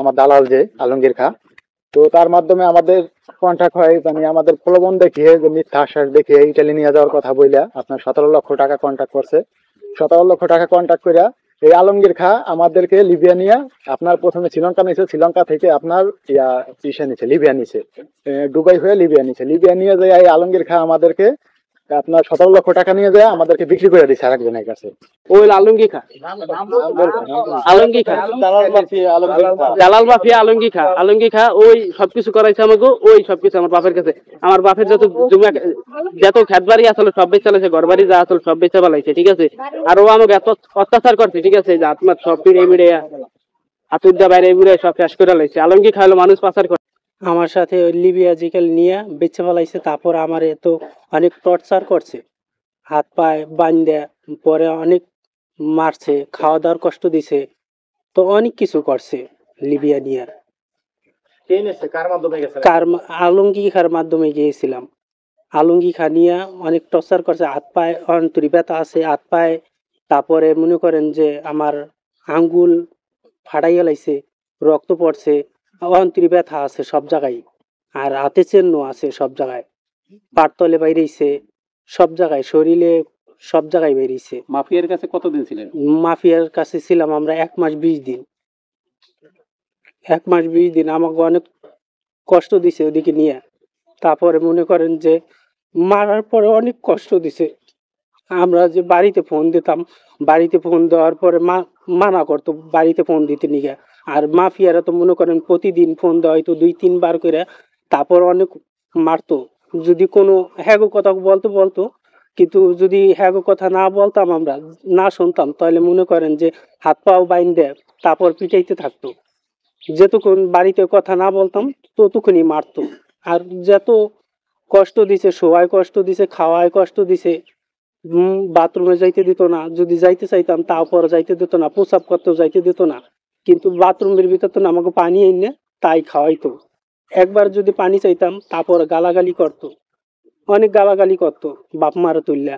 আমার দালাল যে আলমগীর খা, তো তার মাধ্যমে আমাদের কন্ট্যাক্ট হয়, মানে আমাদের প্রলোভন দেখিয়ে, যে মিথ্যা আশ্বাস দেখিয়ে ইটালি নিয়ে যাওয়ার কথা বইলা আপনার 17 লক্ষ টাকা কন্ট্যাক্ট করছে। 17 লক্ষ টাকা কন্ট্যাক্ট করে এই আলমগীর খা আমাদেরকে লিবিয়া নিয়ে, আপনার প্রথমে শ্রীলঙ্কা নিছে, শ্রীলঙ্কা থেকে আপনার ইসে নিছে, লিবিয়া নিছে, দুবাই হয়ে লিবিয়া নিছে। লিবিয়া নিয়ে যায় এই আলমগীর খা আমাদেরকে আপনার 17 লক্ষ টাকা নিয়ে যায় আমাদেরকে বিক্রি করে দিচ্ছে আরেকজনের কাছে। ওই আলমগীর খা, আলমগীর খা, জালাল মাফিয়া আলমগীর খা, আলমগীর খা ওই সবকিছু করাইছে আমাকে, ওই সবকিছু আমার বাপের কাছে। আমার বাপের যত জমি যত খেত বাড়ি আসলে সব বেচে চালাইছে, ঘর বাড়ি যা আসলে সব বেচে পালাইছে, ঠিক আছে। আর ও আমাকে এত অত্যাচার করছে, ঠিক আছে, যে আপনার সব পিড়ে মিড়ে হাতুরদা বাইরে মিড়ে সব শেষ করে লাইছে। আলমগীর খা হলো মানুষ পাচার করে। আমার সাথে ওই লিবিয়া জিকেল নিয়ে বেচে ফেলাইছে। তারপর আমার এত অনেক টর্চার করছে, হাত পায়ে বান্ধে, পরে অনেক মারছে, খাওয়া দাওয়ার কষ্ট দিছে, তো অনেক কিছু করছে লিবিয়া নিয়ে। আলমগীর খার মাধ্যমে গিয়েছিলাম। আলমগীর খা নিয়ে অনেক টর্চার করছে, হাত পায়ে অন্তরি ব্যথা আছে, হাত পায়ে। তারপরে মনে করেন যে আমার আঙ্গুল ফাটাইয়া লাইছে, রক্ত পড়ছে, অন্তরি ব্যথা আছে সব জায়গায়, আর হাতে চিহ্ন আছে সব জায়গায়, পাটতলে বাইরেছে সব জায়গায়, শরীরে সব জায়গায় বেরিয়েছে। মাফিয়ার কাছে কতদিন ছিলেন? মাফিয়ার কাছে ছিলাম আমরা 1 মাস 20 দিন। 1 মাস 20 দিন আমাকে অনেক কষ্ট দিছে ওদিকে নিয়ে। তারপরে মনে করেন যে মারার পরে অনেক কষ্ট দিছে। আমরা যে বাড়িতে ফোন দিতাম, বাড়িতে ফোন দেওয়ার পরে মানা করতো বাড়িতে ফোন দিতে নিয়ে। আর মাফিয়ারা তো মনে করেন প্রতিদিন ফোন দেওয়া হয়তো 2-3 বার করে, তারপর অনেক মারতো। যদি কোনো হ্যাগো কথা বলতো, কিন্তু যদি হ্যাগো কথা না বলতাম, আমরা না শুনতাম, তাহলে মনে করেন যে হাত পাও বাইন্ধে তারপর পিটাইতে থাকতো। যেতক্ষণ বাড়িতে কথা না বলতাম ততক্ষণই মারতো। আর যত কষ্ট দিছে, শোয়ায় কষ্ট দিছে, খাওয়ায় কষ্ট দিছে, বাথরুমে যাইতে দিত না, যদি যাইতে চাইতাম তারপর যাইতে দিত না, প্রসাব করতেও যাইতে দিত না। কিন্তু বাথরুমের ভিতর তো আমাকে পানি এনে তাই খাওয়াইতো। একবার যদি পানি চাইতাম তারপর গালাগালি করতো, অনেক গালাগালি করতো, বাপ মারা তুললা।